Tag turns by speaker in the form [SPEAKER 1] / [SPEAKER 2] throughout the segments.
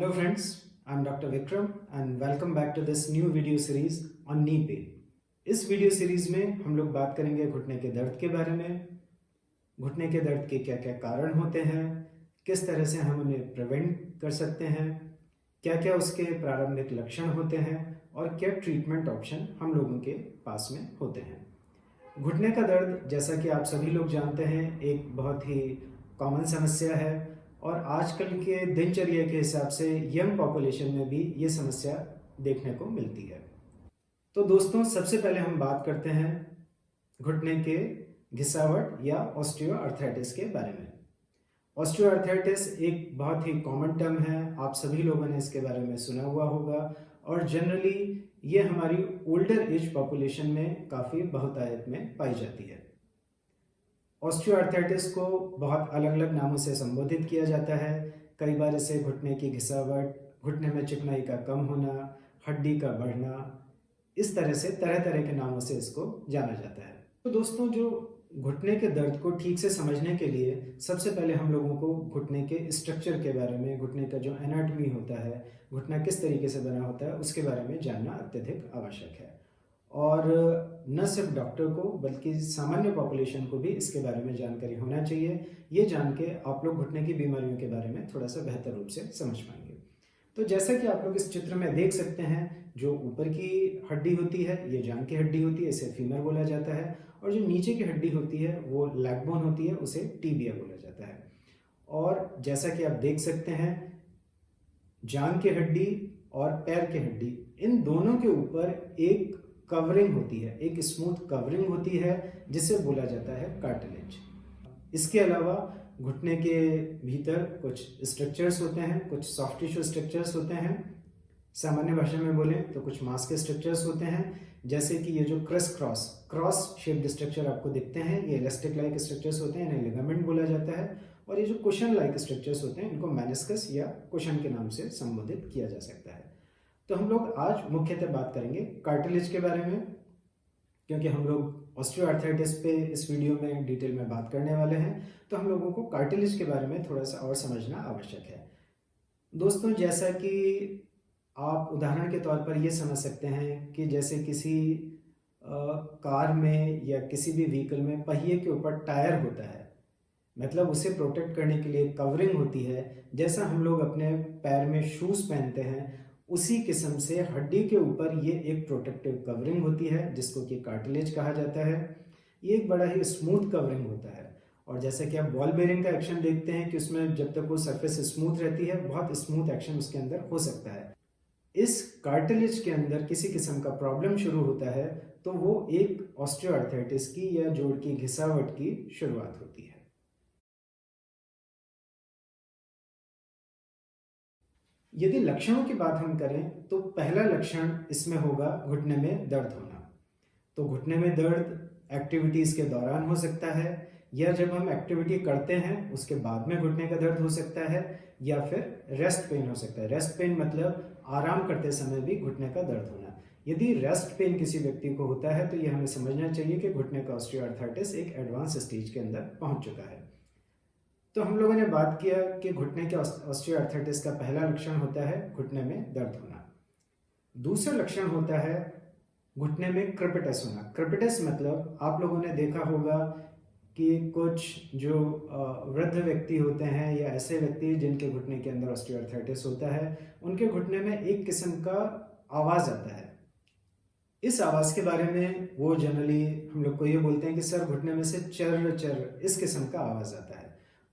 [SPEAKER 1] Hello friends, I'm Dr. Vikram and welcome back to this new video series on knee pain. इस video series में हम लोग बात करेंगे घुटने के दर्द के बारे में, घुटने के दर्द के क्या क्या कारण होते हैं, किस तरह से हम उन्हें प्रिवेंट कर सकते हैं, क्या क्या उसके प्रारंभिक लक्षण होते हैं और क्या ट्रीटमेंट ऑप्शन हम लोगों के पास में होते हैं। घुटने का दर्द, जैसा कि आप सभी लोग जानते हैं, एक बहुत ही कॉमन समस्या है और आजकल के दिनचर्या के हिसाब से यंग पॉपुलेशन में भी ये समस्या देखने को मिलती है। तो दोस्तों, सबसे पहले हम बात करते हैं घुटने के घिसावट या ऑस्टियोआर्थराइटिस के बारे में। ऑस्टियोआर्थराइटिस एक बहुत ही कॉमन टर्म है, आप सभी लोगों ने इसके बारे में सुना हुआ होगा और जनरली ये हमारी ओल्डर एज पॉपुलेशन में काफ़ी बहुतायत में पाई जाती है। ऑस्टियोआर्थराइटिस को बहुत अलग अलग नामों से संबोधित किया जाता है। कई बार इसे घुटने की घिसावट, घुटने में चिकनाई का कम होना, हड्डी का बढ़ना, इस तरह से तरह तरह के नामों से इसको जाना जाता है। तो दोस्तों, जो घुटने के दर्द को ठीक से समझने के लिए सबसे पहले हम लोगों को घुटने के स्ट्रक्चर के बारे में, घुटने का जो एनाटॉमी होता है, घुटना किस तरीके से बना होता है, उसके बारे में जानना अत्यधिक आवश्यक है। और न सिर्फ डॉक्टर को बल्कि सामान्य पॉपुलेशन को भी इसके बारे में जानकारी होना चाहिए। ये जान के आप लोग घुटने की बीमारियों के बारे में थोड़ा सा बेहतर रूप से समझ पाएंगे। तो जैसा कि आप लोग इस चित्र में देख सकते हैं, जो ऊपर की हड्डी होती है ये जांघ की हड्डी होती है, इसे फीमर बोला जाता है, और जो नीचे की हड्डी होती है वो लैग बोन होती है, उसे टीबिया बोला जाता है। और जैसा कि आप देख सकते हैं, जांघ की हड्डी और पैर की हड्डी, इन दोनों के ऊपर एक कवरिंग होती है, एक स्मूथ कवरिंग होती है जिसे बोला जाता है कार्टिलेज। इसके अलावा घुटने के भीतर कुछ स्ट्रक्चर्स होते हैं, कुछ सॉफ्ट टिश्यू स्ट्रक्चर्स होते हैं। सामान्य भाषा में बोलें तो कुछ मांस के स्ट्रक्चर्स होते हैं, जैसे कि ये जो क्रॉस शेप्ड स्ट्रक्चर आपको दिखते हैं, ये इलास्टिक लाइक स्ट्रक्चर्स होते हैं, इन्हें लिगामेंट बोला जाता है। और ये जो कुशन लाइक स्ट्रक्चर्स होते हैं, इनको मेनिस्कस या कुशन के नाम से संबोधित किया जा सकता है। तो हम लोग आज मुख्यतः बात करेंगे कार्टिलेज के बारे में, क्योंकि हम लोग ऑस्टियोआर्थराइटिस पे इस वीडियो में डिटेल में बात करने वाले हैं, तो हम लोगों को कार्टिलेज के बारे में थोड़ा सा और समझना आवश्यक है। दोस्तों, जैसा कि आप उदाहरण के तौर पर ये समझ सकते हैं कि जैसे किसी कार में या किसी भी व्हीकल में पहिए के ऊपर टायर होता है, मतलब उसे प्रोटेक्ट करने के लिए कवरिंग होती है। जैसा हम लोग अपने पैर में शूज़ पहनते हैं, उसी किस्म से हड्डी के ऊपर ये एक प्रोटेक्टिव कवरिंग होती है जिसको कि कार्टिलेज कहा जाता है। ये एक बड़ा ही स्मूथ कवरिंग होता है, और जैसे कि आप बॉल बेयरिंग का एक्शन देखते हैं कि उसमें जब तक वो सरफेस स्मूथ रहती है, बहुत स्मूथ एक्शन उसके अंदर हो सकता है। इस कार्टिलेज के अंदर किसी किस्म का प्रॉब्लम शुरू होता है तो वो एक ऑस्टियोआर्थराइटिस की या जोड़ की घिसावट की शुरुआत होती है। यदि लक्षणों की बात हम करें तो पहला लक्षण इसमें होगा घुटने में दर्द होना। तो घुटने में दर्द एक्टिविटीज़ के दौरान हो सकता है, या जब हम एक्टिविटी करते हैं उसके बाद में घुटने का दर्द हो सकता है, या फिर रेस्ट पेन हो सकता है। रेस्ट पेन मतलब आराम करते समय भी घुटने का दर्द होना। यदि रेस्ट पेन किसी व्यक्ति को होता है तो ये हमें समझना चाहिए कि घुटने का ऑस्टियोआर्थराइटिस एक एडवांस स्टेज के अंदर पहुंच चुका है। तो हम लोगों ने बात किया कि घुटने के ऑस्टियोआर्थराइटिस का पहला लक्षण होता है घुटने में दर्द होना। दूसरा लक्षण होता है घुटने में क्रेपिटस होना। क्रेपिटस मतलब आप लोगों ने देखा होगा कि कुछ जो वृद्ध व्यक्ति होते हैं या ऐसे व्यक्ति जिनके घुटने के अंदर ऑस्टियोआर्थराइटिस होता है, उनके घुटने में एक किस्म का आवाज़ आता है। इस आवाज़ के बारे में वो जनरली हम लोग को ये बोलते हैं कि सर घुटने में से चर चर इस किस्म का आवाज़ आता है।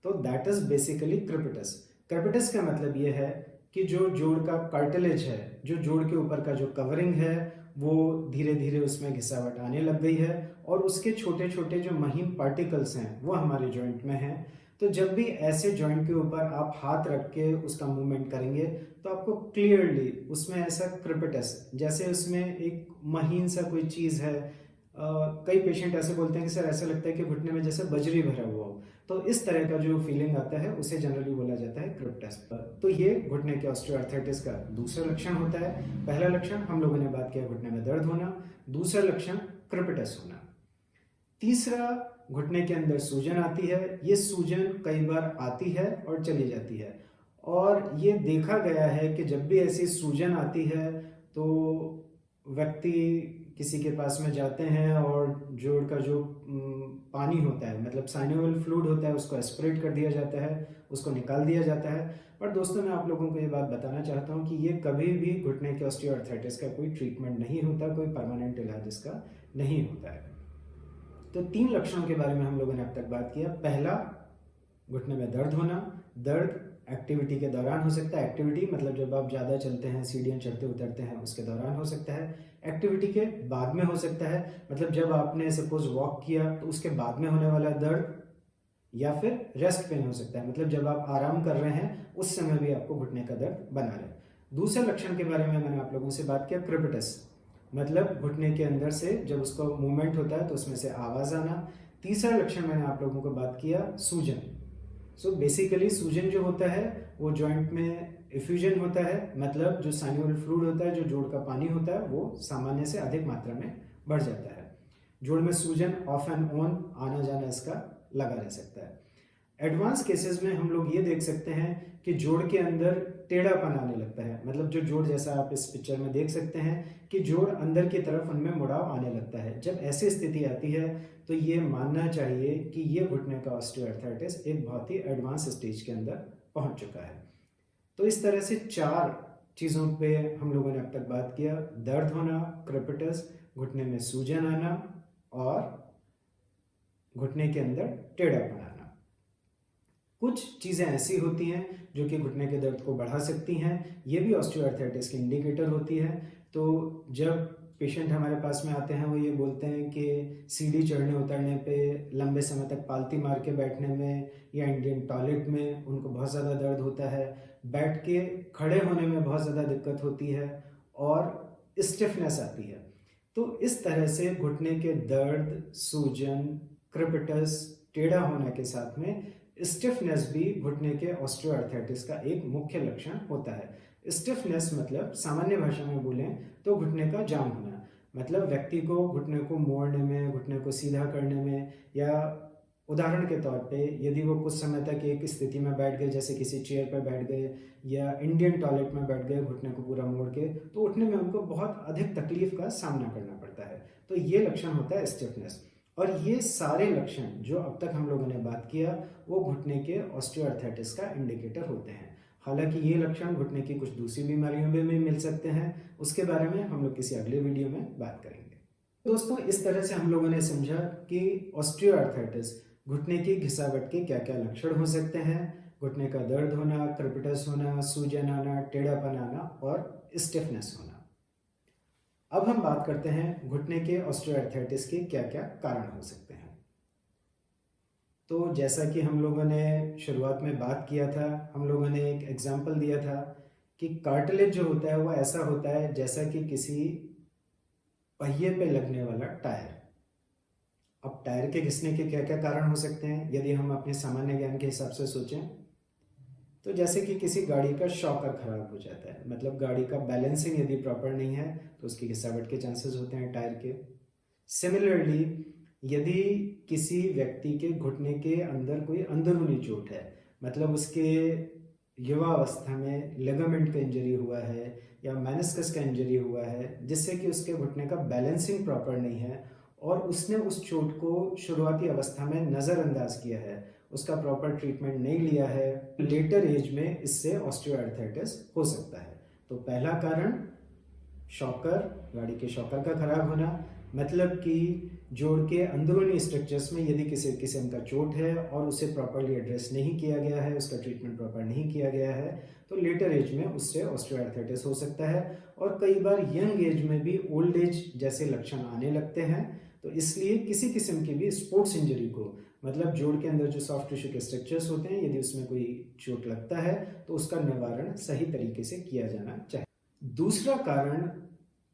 [SPEAKER 1] तो that is basically crepitus. Crepitus का मतलब ये है कि जो जोड़ का कार्टिलेज है, जो जोड़ के ऊपर का जो कवरिंग है, वो धीरे धीरे उसमें घिसावट आने लग गई है और उसके छोटे छोटे जो महीन पार्टिकल्स हैं वो हमारे जॉइंट में हैं। तो जब भी ऐसे जॉइंट के ऊपर आप हाथ रख के उसका मूवमेंट करेंगे तो आपको क्लियरली उसमें ऐसा क्रेपिटस, जैसे उसमें एक महीन सा कोई चीज़ है। कई पेशेंट ऐसे बोलते हैं कि सर ऐसा लगता है कि घुटने में जैसे बजरी भरा हुआ हो। तो इस तरह का जो फीलिंग आता है उसे जनरली बोला जाता है क्रेपिटस। तो ये घुटने के ऑस्टियोआर्थराइटिस का दूसरा लक्षण होता है। पहला लक्षण हम लोगों ने बात किया घुटने में दर्द होना, दूसरा लक्षण क्रेपिटस होना। तीसरा, घुटने के अंदर सूजन आती है। ये सूजन कई बार आती है और चली जाती है, और ये देखा गया है कि जब भी ऐसी सूजन आती है तो व्यक्ति किसी के पास में जाते हैं और जोड़ का जो पानी होता है, मतलब साइनोवियल फ्लूइड होता है, उसको एस्पिरेट कर दिया जाता है, उसको निकाल दिया जाता है। पर दोस्तों, मैं आप लोगों को ये बात बताना चाहता हूँ कि ये कभी भी घुटने के ऑस्टियोआर्थराइटिस का कोई ट्रीटमेंट नहीं होता, कोई परमानेंट इलाज इसका नहीं होता है। तो 3 लक्षणों के बारे में हम लोगों ने अब तक बात किया। पहला, घुटने में दर्द होना। दर्द एक्टिविटी के दौरान हो सकता है। एक्टिविटी मतलब जब आप ज़्यादा चलते हैं, सीढ़ियाँ चढ़ते उतरते हैं, उसके दौरान हो सकता है। एक्टिविटी के बाद में हो सकता है, मतलब जब आपने सपोज वॉक किया तो उसके बाद में होने वाला दर्द, या फिर रेस्ट पेन हो सकता है, मतलब जब आप आराम कर रहे हैं उस समय भी आपको घुटने का दर्द बना रहे। दूसरे लक्षण के बारे में मैंने आप लोगों से बात किया, क्रेपिटस, मतलब घुटने के अंदर से जब उसको मूवमेंट होता है तो उसमें से आवाज़ आना। तीसरा लक्षण मैंने आप लोगों को बात किया, सूजन। सो बेसिकली सूजन जो होता है वो जॉइंट में इफ्यूजन होता है, मतलब जो साइनोवियल फ्लूइड होता है, जो जोड़ का पानी होता है, वो सामान्य से अधिक मात्रा में बढ़ जाता है। जोड़ में सूजन ऑफ एंड ऑन, आना जाना इसका लगा रह सकता है। एडवांस केसेस में हम लोग ये देख सकते हैं कि जोड़ के अंदर टेढ़ापन आने लगता है, मतलब जो जोड़, जैसा आप इस पिक्चर में देख सकते हैं कि जोड़ अंदर की तरफ उनमें मुड़ाव आने लगता है। जब ऐसी स्थिति आती है तो ये मानना चाहिए कि ये घुटने का ऑस्टियोआर्थराइटिस एक बहुत ही एडवांस स्टेज के अंदर पहुंच चुका है। तो इस तरह से 4 चीज़ों पे हम लोगों ने अब तक बात किया: दर्द होना, क्रेपिटस, घुटने में सूजन आना और घुटने के अंदर टेढ़ापन आना। कुछ चीज़ें ऐसी होती हैं जो कि घुटने के दर्द को बढ़ा सकती हैं, ये भी ऑस्टियोआर्थराइटिस की इंडिकेटर होती है। तो जब पेशेंट हमारे पास में आते हैं, वो ये बोलते हैं कि सीढ़ी चढ़ने उतरने पे, लंबे समय तक पालती मार के बैठने में या इंडियन टॉयलेट में उनको बहुत ज़्यादा दर्द होता है, बैठ के खड़े होने में बहुत ज़्यादा दिक्कत होती है और स्टिफनेस आती है। तो इस तरह से घुटने के दर्द, सूजन, क्रेपिटस, टेढ़ा होने के साथ में स्टिफनेस भी घुटने के ऑस्टियोआर्थराइटिस का एक मुख्य लक्षण होता है। स्टिफनेस मतलब सामान्य भाषा में बोलें तो घुटने का जाम होना, मतलब व्यक्ति को घुटने को मोड़ने में, घुटने को सीधा करने में, या उदाहरण के तौर पे यदि वो कुछ समय तक एक स्थिति में बैठ गए, जैसे किसी चेयर पर बैठ गए या इंडियन टॉयलेट में बैठ गए घुटने को पूरा मोड़ के, तो उठने में उनको बहुत अधिक तकलीफ का सामना करना पड़ता है। तो ये लक्षण होता है स्टिफनेस। और ये सारे लक्षण जो अब तक हम लोगों ने बात किया वो घुटने के ऑस्टियोआर्थराइटिस का इंडिकेटर होते हैं। हालांकि ये लक्षण घुटने की कुछ दूसरी बीमारियों में भी मिल सकते हैं, उसके बारे में हम लोग किसी अगले वीडियो में बात करेंगे। दोस्तों, इस तरह से हम लोगों ने समझा कि ऑस्टियोआर्थराइटिस, घुटने की घिसावट के क्या क्या लक्षण हो सकते हैं: घुटने का दर्द होना, क्रेपिटस होना, सूजन आना, टेढ़ापन आना और स्टिफनेस होना। अब हम बात करते हैं घुटने के ऑस्टियोआर्थराइटिस के क्या क्या कारण हो सकते हैं। तो जैसा कि हम लोगों ने शुरुआत में बात किया था, हम लोगों ने एक एग्जाम्पल दिया था कि कार्टिलेज जो होता है वो ऐसा होता है जैसा कि किसी पहिए पे लगने वाला टायर। अब टायर के घिसने के क्या क्या कारण हो सकते हैं यदि हम अपने सामान्य ज्ञान के हिसाब से सोचें, तो जैसे कि किसी गाड़ी का शॉकर खराब हो जाता है, मतलब गाड़ी का बैलेंसिंग यदि प्रॉपर नहीं है तो उसकी घिसावट के चांसेस होते हैं टायर के। सिमिलरली, यदि किसी व्यक्ति के घुटने के अंदर कोई अंदरूनी चोट है, मतलब उसके युवावस्था में लिगामेंट का इंजरी हुआ है या मेनिस्कस का इंजरी हुआ है, जिससे कि उसके घुटने का बैलेंसिंग प्रॉपर नहीं है और उसने उस चोट को शुरुआती अवस्था में नज़रअंदाज किया है, उसका प्रॉपर ट्रीटमेंट नहीं लिया है, लेटर एज में इससे ऑस्टियोआर्थराइटिस हो सकता है। तो पहला कारण शॉकर, गाड़ी के शॉकर का खराब होना, मतलब कि जोड़ के अंदरूनी स्ट्रक्चर्स में यदि किसी किस्म का चोट है और उसे प्रॉपरली एड्रेस नहीं किया गया है, उसका ट्रीटमेंट प्रॉपर नहीं किया गया है, तो लेटर एज में उससे ऑस्टियोआर्थराइटिस हो सकता है। और कई बार यंग एज में भी ओल्ड एज जैसे लक्षण आने लगते हैं। तो इसलिए किसी किस्म की भी स्पोर्ट्स इंजरी को, मतलब जोड़ के अंदर जो सॉफ्ट टिश्यू के स्ट्रक्चर्स होते हैं, यदि उसमें कोई चोट लगता है तो उसका निवारण सही तरीके से किया जाना चाहिए। दूसरा कारण,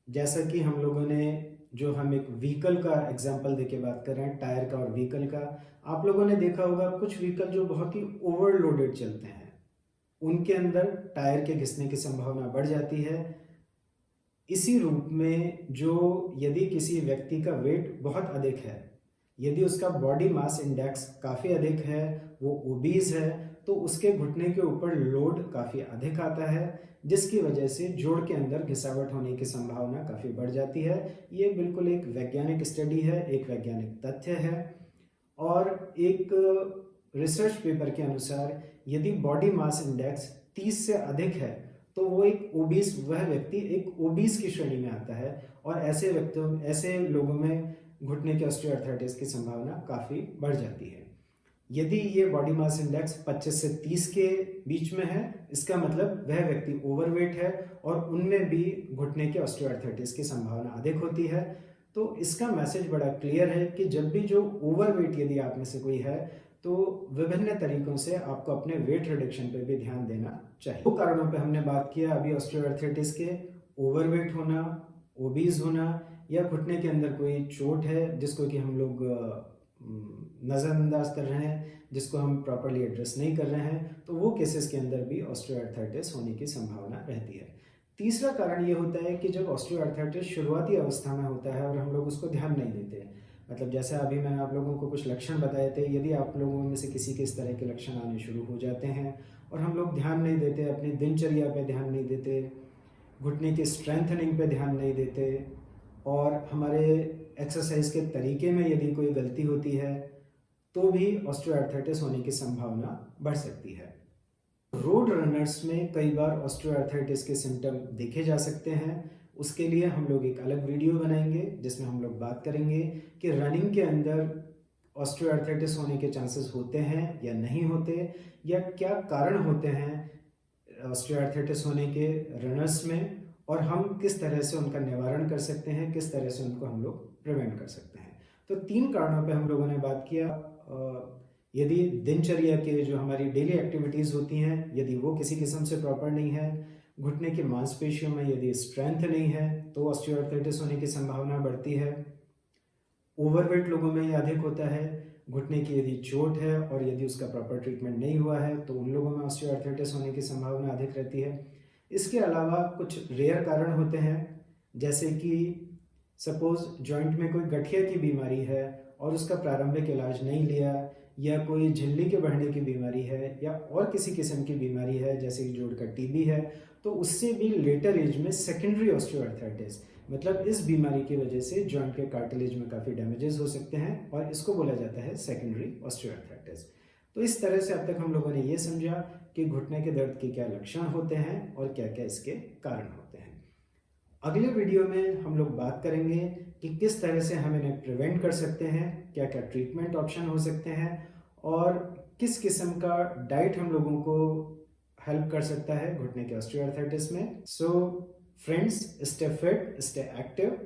[SPEAKER 1] जैसा कि हम लोगों ने, जो हम एक व्हीकल का एग्जाम्पल देके बात कर रहे हैं, टायर का और व्हीकल का, आप लोगों ने देखा होगा कुछ व्हीकल जो बहुत ही ओवरलोडेड चलते हैं, उनके अंदर टायर के घिसने की संभावना बढ़ जाती है। इसी रूप में जो यदि किसी व्यक्ति का वेट बहुत अधिक है, यदि उसका बॉडी मास इंडेक्स काफ़ी अधिक है, वो ओबीज है, तो उसके घुटने के ऊपर लोड काफ़ी अधिक आता है, जिसकी वजह से जोड़ के अंदर घिसावट होने की संभावना काफ़ी बढ़ जाती है। ये बिल्कुल एक वैज्ञानिक स्टडी है, एक वैज्ञानिक तथ्य है। और एक रिसर्च पेपर के अनुसार यदि बॉडी मास इंडेक्स 30 से अधिक है तो वो एक ओबीस वह व्यक्ति एक ओबीस की श्रेणी में आता है, और ऐसे लोगों में घुटने के ऑस्टियोआर्थराइटिस की संभावना काफ़ी बढ़ जाती है। यदि ये बॉडी मास इंडेक्स 25 से 30 के बीच में है, इसका मतलब वह व्यक्ति ओवरवेट है और उनमें भी घुटने के ऑस्टियोआर्थराइटिस की संभावना अधिक होती है। तो इसका मैसेज बड़ा क्लियर है कि जब भी जो ओवरवेट यदि आप में से कोई है तो विभिन्न तरीकों से आपको अपने वेट रिडक्शन पे भी ध्यान देना चाहिए। दो कारणों पे हमने बात किया अभी ऑस्टियोआर्थराइटिस के, ओवरवेट होना, ओबीज होना, या घुटने के अंदर कोई चोट है जिसको कि हम लोग नज़रअंदाज कर रहे हैं, जिसको हम प्रॉपरली एड्रेस नहीं कर रहे हैं, तो वो केसेस के अंदर भी ऑस्टियोआर्थराइटिस होने की संभावना रहती है। तीसरा कारण ये होता है कि जब ऑस्टियोआर्थराइटिस शुरुआती अवस्था में होता है और हम लोग उसको ध्यान नहीं देते, मतलब जैसे अभी मैंने आप लोगों को कुछ लक्षण बताए थे, यदि आप लोगों में से किसी के इस तरह के लक्षण आने शुरू हो जाते हैं और हम लोग ध्यान नहीं देते, अपनी दिनचर्या पे ध्यान नहीं देते, घुटने की स्ट्रेंथनिंग पे ध्यान नहीं देते, और हमारे एक्सरसाइज के तरीके में यदि कोई गलती होती है तो भी ऑस्टियोआर्थराइटिस होने की संभावना बढ़ सकती है। रोड रनर्स में कई बार ऑस्टियोआर्थराइटिस के सिम्टम देखे जा सकते हैं। उसके लिए हम लोग एक अलग वीडियो बनाएंगे जिसमें हम लोग बात करेंगे कि रनिंग के अंदर ऑस्टियोआर्थराइटिस होने के चांसेस होते हैं या नहीं होते, या क्या कारण होते हैं ऑस्टियोआर्थराइटिस होने के रनर्स में, और हम किस तरह से उनका निवारण कर सकते हैं, किस तरह से उनको हम लोग प्रिवेंट कर सकते हैं। तो 3 कारणों पे हम लोगों ने बात किया। यदि दिनचर्या के जो हमारी डेली एक्टिविटीज़ होती हैं यदि वो किसी किस्म से प्रॉपर नहीं है, घुटने की मांसपेशियों में यदि स्ट्रेंथ नहीं है तो ऑस्टियोआर्थराइटिस होने की संभावना बढ़ती है। ओवरवेट लोगों में ये अधिक होता है। घुटने की यदि चोट है और यदि उसका प्रॉपर ट्रीटमेंट नहीं हुआ है तो उन लोगों में ऑस्टियोआर्थराइटिस होने की संभावना अधिक रहती है। इसके अलावा कुछ रेयर कारण होते हैं, जैसे कि सपोज जॉइंट में कोई गठिया की बीमारी है और उसका प्रारंभिक इलाज नहीं लिया, या कोई झिल्ली के बढ़ने की बीमारी है, या और किसी किस्म की बीमारी है जैसे कि जोड़ का टीबी है, तो उससे भी लेटर एज में सेकेंडरी ऑस्टियोआर्थराइटिस, मतलब इस बीमारी की वजह से जॉइंट के कार्टिलेज में काफ़ी डैमेजेस हो सकते हैं और इसको बोला जाता है सेकेंडरी ऑस्टियोआर्थराइटिस। तो इस तरह से अब तक हम लोगों ने ये समझा कि घुटने के दर्द के क्या लक्षण होते हैं और क्या क्या इसके कारण होते हैं। अगले वीडियो में हम लोग बात करेंगे कि किस तरह से हम इन्हें प्रिवेंट कर सकते हैं, क्या क्या ट्रीटमेंट ऑप्शन हो सकते हैं, और किस किस्म का डाइट हम लोगों को हेल्प कर सकता है घुटने के ऑस्टियोआर्थराइटिस में। So friends, stay fit, stay active,